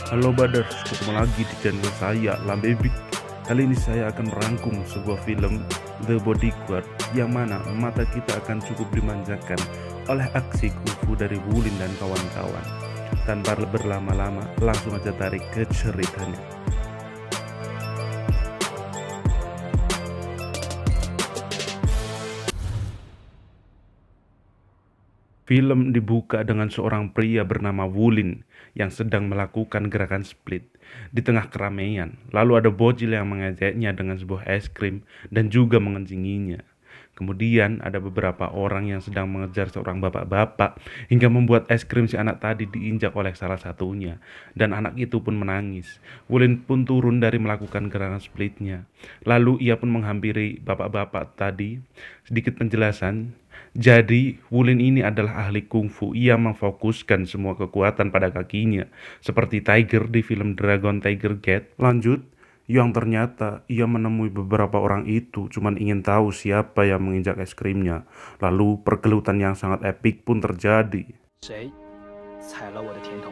Halo Baders, ketemu lagi di channel saya Lambebik. Kali ini saya akan merangkum sebuah film The Bodyguard yang mana mata kita akan cukup dimanjakan oleh aksi kungfu dari Wulin dan kawan-kawan. Tanpa berlama-lama, langsung aja tarik ke ceritanya. Film dibuka dengan seorang pria bernama Wulin yang sedang melakukan gerakan split di tengah keramaian. Lalu ada bocil yang mengejaknya dengan sebuah es krim dan juga mengencinginya. Kemudian ada beberapa orang yang sedang mengejar seorang bapak-bapak hingga membuat es krim si anak tadi diinjak oleh salah satunya. Dan anak itu pun menangis. Wulin pun turun dari melakukan gerakan splitnya. Lalu ia pun menghampiri bapak-bapak tadi. Sedikit penjelasan. Jadi, Wulin ini adalah ahli kungfu. Ia memfokuskan semua kekuatan pada kakinya, seperti Tiger di film Dragon Tiger Gate. Lanjut, yang ternyata ia menemui beberapa orang itu cuman ingin tahu siapa yang menginjak es krimnya. Lalu pergelutan yang sangat epik pun terjadi. 谁踩了我的甜筒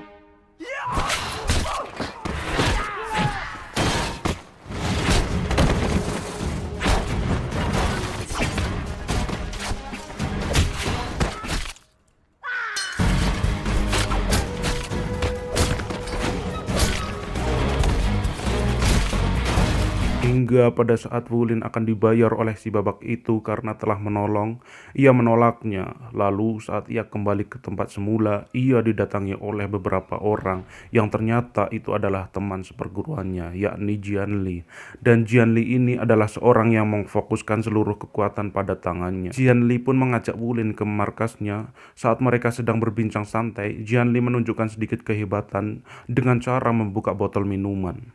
？Hingga pada saat Wulin akan dibayar oleh si babak itu karena telah menolong, ia menolaknya. Lalu saat ia kembali ke tempat semula, ia didatangi oleh beberapa orang yang ternyata itu adalah teman seperguruannya, yakni Jianli. Dan Jianli ini adalah seorang yang memfokuskan seluruh kekuatan pada tangannya. Jianli pun mengajak Wulin ke markasnya. Saat mereka sedang berbincang santai, Jianli menunjukkan sedikit kehebatan dengan cara membuka botol minuman.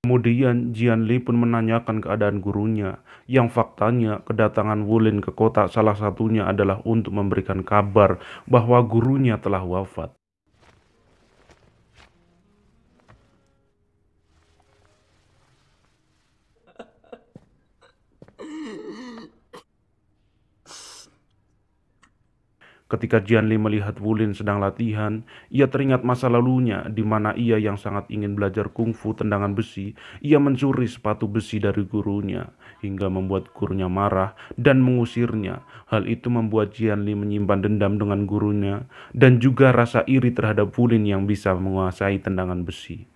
Kemudian Jianli pun menanyakan keadaan gurunya, yang faktanya kedatangan Wulin ke kota salah satunya adalah untuk memberikan kabar bahwa gurunya telah wafat. Ketika Jianli melihat Wulin sedang latihan, ia teringat masa lalunya di mana ia yang sangat ingin belajar kungfu tendangan besi. Ia mencuri sepatu besi dari gurunya hingga membuat gurunya marah dan mengusirnya. Hal itu membuat Jianli menyimpan dendam dengan gurunya dan juga rasa iri terhadap Wulin yang bisa menguasai tendangan besi.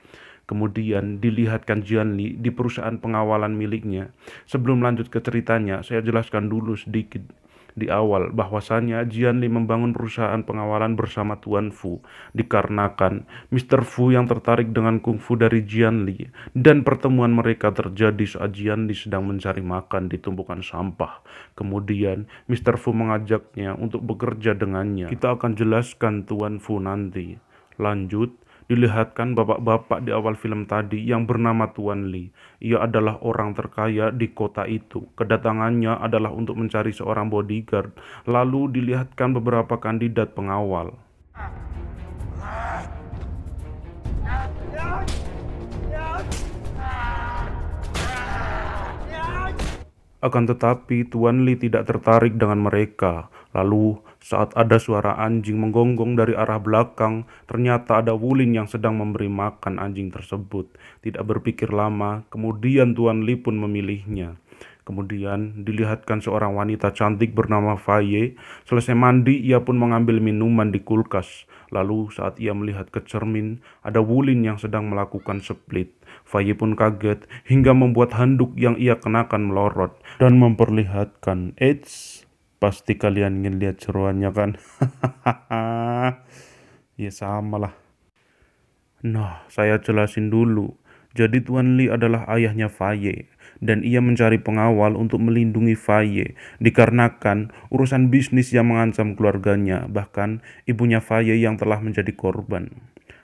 Kemudian dilihatkan Jianli di perusahaan pengawalan miliknya. Sebelum lanjut ke ceritanya, saya jelaskan dulu sedikit di awal bahwasannya Jianli membangun perusahaan pengawalan bersama Tuan Fu dikarenakan Mr. Fu yang tertarik dengan kungfu dari Jianli, dan pertemuan mereka terjadi saat Jianli sedang mencari makan di tumpukan sampah. Kemudian Mr. Fu mengajaknya untuk bekerja dengannya. Kita akan jelaskan Tuan Fu nanti. Lanjut, dilihatkan bapak-bapak di awal film tadi yang bernama Tuan Li. Ia adalah orang terkaya di kota itu. Kedatangannya adalah untuk mencari seorang bodyguard. Lalu dilihatkan beberapa kandidat pengawal. Akan tetapi Tuan Li tidak tertarik dengan mereka. Lalu saat ada suara anjing menggonggong dari arah belakang, ternyata ada Wulin yang sedang memberi makan anjing tersebut. Tidak berpikir lama, kemudian Tuan Li pun memilihnya. Kemudian dilihatkan seorang wanita cantik bernama Faye. Selesai mandi, ia pun mengambil minuman di kulkas. Lalu saat ia melihat ke cermin, ada Wulin yang sedang melakukan split. Faye pun kaget hingga membuat handuk yang ia kenakan melorot dan memperlihatkan, "Eits, pasti kalian ingin lihat seruannya kan?" Ya sama lah. Nah, saya jelasin dulu. Jadi Tuan Li adalah ayahnya Faye, dan ia mencari pengawal untuk melindungi Faye dikarenakan urusan bisnis yang mengancam keluarganya, bahkan ibunya Faye yang telah menjadi korban.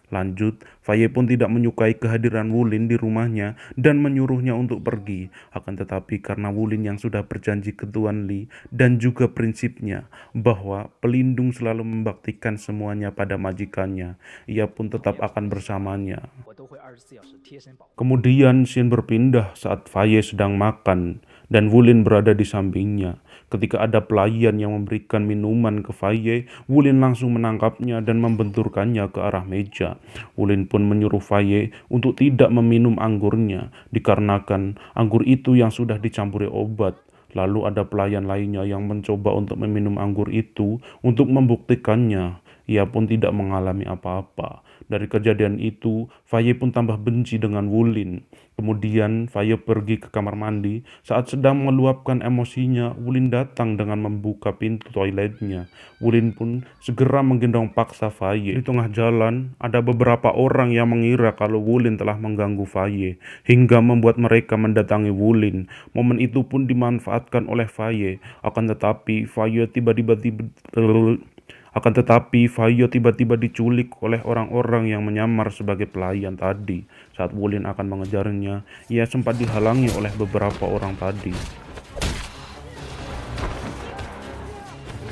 Lanjut, Faye pun tidak menyukai kehadiran Wulin di rumahnya dan menyuruhnya untuk pergi. Akan tetapi karena Wulin yang sudah berjanji ke Tuan Li dan juga prinsipnya bahwa pelindung selalu membaktikan semuanya pada majikannya, ia pun tetap akan bersamanya. 我都会24小时贴身保护。 Kemudian scene berpindah saat Faye sedang makan dan Wulin berada di sampingnya. Ketika ada pelayan yang memberikan minuman ke Faye, Wulin langsung menangkapnya dan membenturkannya ke arah meja. Wulin pun menyuruh Faye untuk tidak meminum anggurnya, dikarenakan anggur itu yang sudah dicampuri obat. Lalu ada pelayan lainnya yang mencoba untuk meminum anggur itu untuk membuktikannya. Ia pun tidak mengalami apa-apa. Dari kejadian itu, Faye pun tambah benci dengan Wulin. Kemudian Faye pergi ke kamar mandi. Saat sedang meluapkan emosinya, Wulin datang dengan membuka pintu toiletnya. Wulin pun segera menggendong paksa Faye. Di tengah jalan, ada beberapa orang yang mengira kalau Wulin telah mengganggu Faye, hingga membuat mereka mendatangi Wulin. Momen itu pun dimanfaatkan oleh Faye. Akan tetapi Faye tiba-tiba diculik oleh orang-orang yang menyamar sebagai pelayan tadi. Saat Wulin akan mengejarnya, ia sempat dihalangi oleh beberapa orang tadi.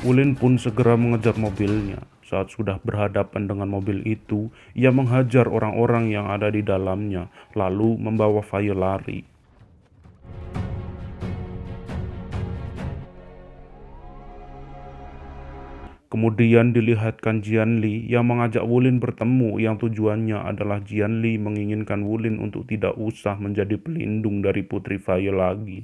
Wulin pun segera mengejar mobilnya. Saat sudah berhadapan dengan mobil itu, ia menghajar orang-orang yang ada di dalamnya, lalu membawa Faye lari. Kemudian dilihatkan Jianli yang mengajak Wulin bertemu, yang tujuannya adalah Jianli menginginkan Wulin untuk tidak usah menjadi pelindung dari Putri Faye lagi.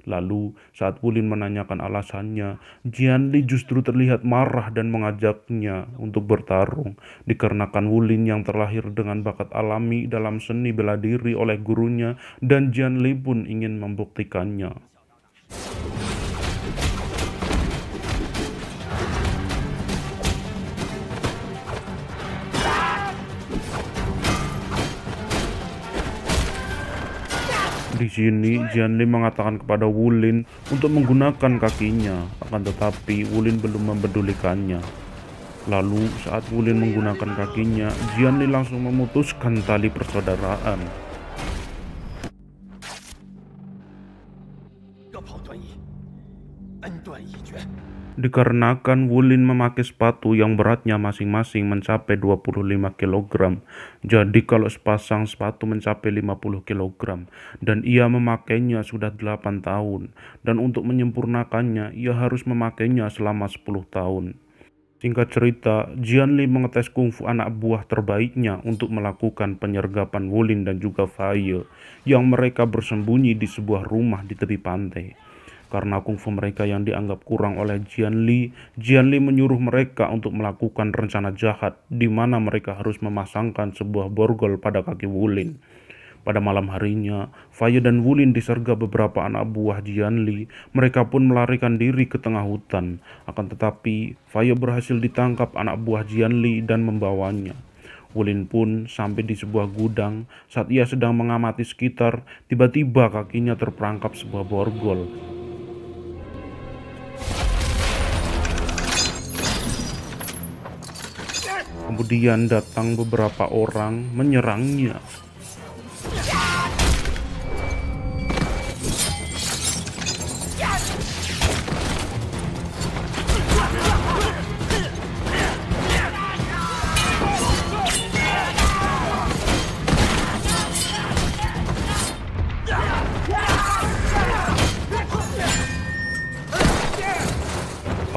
Lalu saat Wulin menanyakan alasannya, Jianli justru terlihat marah dan mengajaknya untuk bertarung. Dikarenakan Wulin yang terlahir dengan bakat alami dalam seni bela diri oleh gurunya, dan Jianli pun ingin membuktikannya. Di sini, Jianli mengatakan kepada Wulin untuk menggunakan kakinya, akan tetapi Wulin belum mempedulikannya. Lalu, saat Wulin menggunakan kakinya, Jianli langsung memutuskan tali persaudaraan. Dikarenakan Wulin memakai sepatu yang beratnya masing-masing mencapai 25 kg. Jadi kalau sepasang sepatu mencapai 50 kg, dan ia memakainya sudah 8 tahun. Dan untuk menyempurnakannya, ia harus memakainya selama 10 tahun. Singkat cerita, Jianli mengetes kungfu anak buah terbaiknya untuk melakukan penyergapan Wulin dan juga Faye, yang mereka bersembunyi di sebuah rumah di tepi pantai. Karena kungfu mereka yang dianggap kurang oleh Jianli menyuruh mereka untuk melakukan rencana jahat, di mana mereka harus memasangkan sebuah borgol pada kaki Wulin. Pada malam harinya, Faye dan Wulin disergap beberapa anak buah Jianli. Mereka pun melarikan diri ke tengah hutan. Akan tetapi, Faye berhasil ditangkap anak buah Jianli dan membawanya. Wulin pun sampai di sebuah gudang. Saat ia sedang mengamati sekitar, tiba-tiba kakinya terperangkap sebuah borgol. Kemudian datang beberapa orang menyerangnya.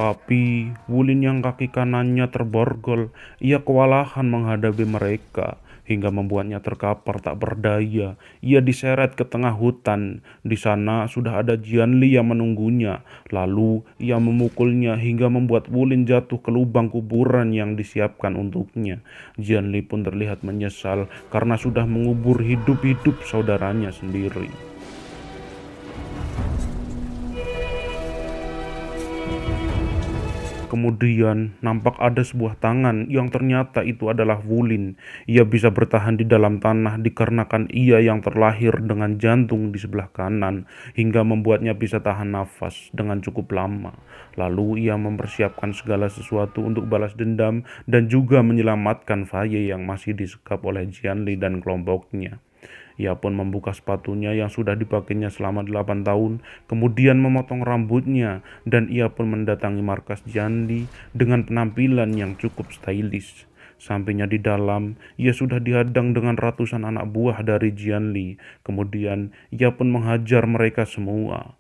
Tapi Wulin yang kaki kanannya terborgol, ia kewalahan menghadapi mereka, hingga membuatnya terkapar tak berdaya. Ia diseret ke tengah hutan. Di sana sudah ada Jianli yang menunggunya. Lalu ia memukulnya hingga membuat Wulin jatuh ke lubang kuburan yang disiapkan untuknya. Jianli pun terlihat menyesal karena sudah mengubur hidup-hidup saudaranya sendiri. Kemudian nampak ada sebuah tangan yang ternyata itu adalah Wulin. Ia bisa bertahan di dalam tanah dikarenakan ia yang terlahir dengan jantung di sebelah kanan, hingga membuatnya bisa tahan nafas dengan cukup lama. Lalu ia mempersiapkan segala sesuatu untuk balas dendam dan juga menyelamatkan Faye yang masih disekap oleh Jianli dan kelompoknya. Ia pun membuka sepatunya yang sudah dipakainya selama 8 tahun, kemudian memotong rambutnya, dan ia pun mendatangi markas Jianli dengan penampilan yang cukup stylish. Sampainya di dalam, ia sudah dihadang dengan ratusan anak buah dari Jianli. Kemudian ia pun menghajar mereka semua.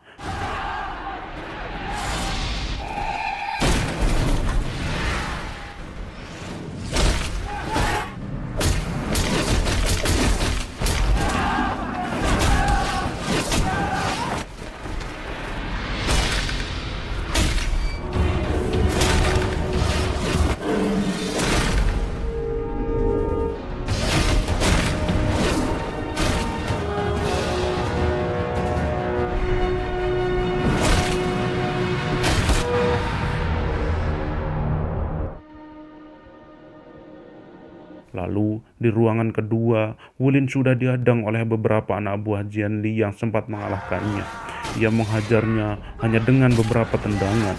Lalu, di ruangan kedua, Wulin sudah dihadang oleh beberapa anak buah Jianli yang sempat mengalahkannya. Ia menghajarnya hanya dengan beberapa tendangan.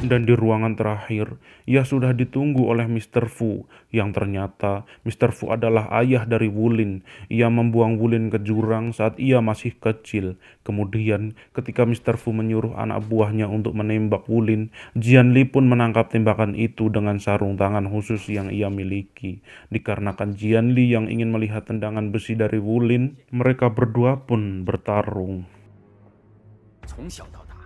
Dan di ruangan terakhir, ia sudah ditunggu oleh Mr. Fu, yang ternyata Mr. Fu adalah ayah dari Wulin. Ia membuang Wulin ke jurang saat ia masih kecil. Kemudian, ketika Mr. Fu menyuruh anak buahnya untuk menembak Wulin, Jianli pun menangkap tembakan itu dengan sarung tangan khusus yang ia miliki. Dikarenakan Jianli yang ingin melihat tendangan besi dari Wulin, mereka berdua pun bertarung. 从小到大，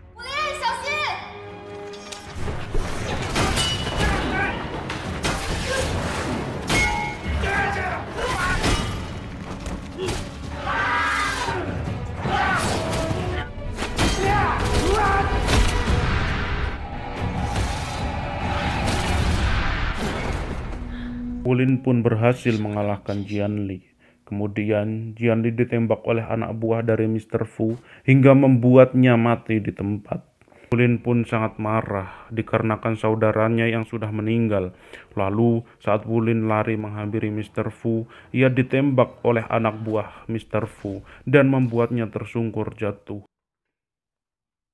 Wulin pun berhasil mengalahkan Jianli. Kemudian Jianli ditembak oleh anak buah dari Mr. Fu hingga membuatnya mati di tempat. Wulin pun sangat marah dikarenakan saudaranya yang sudah meninggal. Lalu saat Wulin lari menghampiri Mr. Fu, ia ditembak oleh anak buah Mr. Fu dan membuatnya tersungkur jatuh.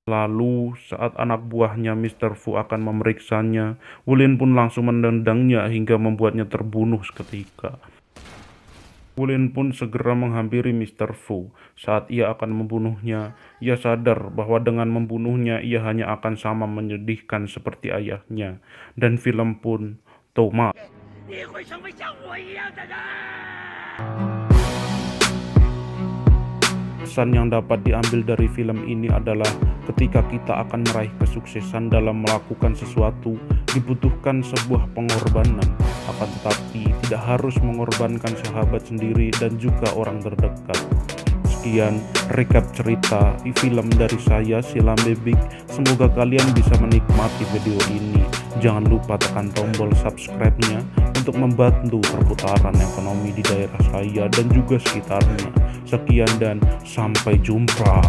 Lalu saat anak buahnya Mr. Fu akan memeriksanya, Wulin pun langsung menendangnya hingga membuatnya terbunuh seketika. Wulin pun segera menghampiri Mr. Fu. Saat ia akan membunuhnya, ia sadar bahwa dengan membunuhnya ia hanya akan sama menyedihkan seperti ayahnya. Dan film pun tamat. Pesan yang dapat diambil dari film ini adalah ketika kita akan meraih kesuksesan dalam melakukan sesuatu, dibutuhkan sebuah pengorbanan. Akan tetapi tidak harus mengorbankan sahabat sendiri dan juga orang terdekat. Sekian recap cerita film dari saya, Silam Bebik. Semoga kalian bisa menikmati video ini. Jangan lupa tekan tombol subscribe-nya untuk membantu perputaran ekonomi di daerah saya dan juga sekitarnya. Sekian dan sampai jumpa.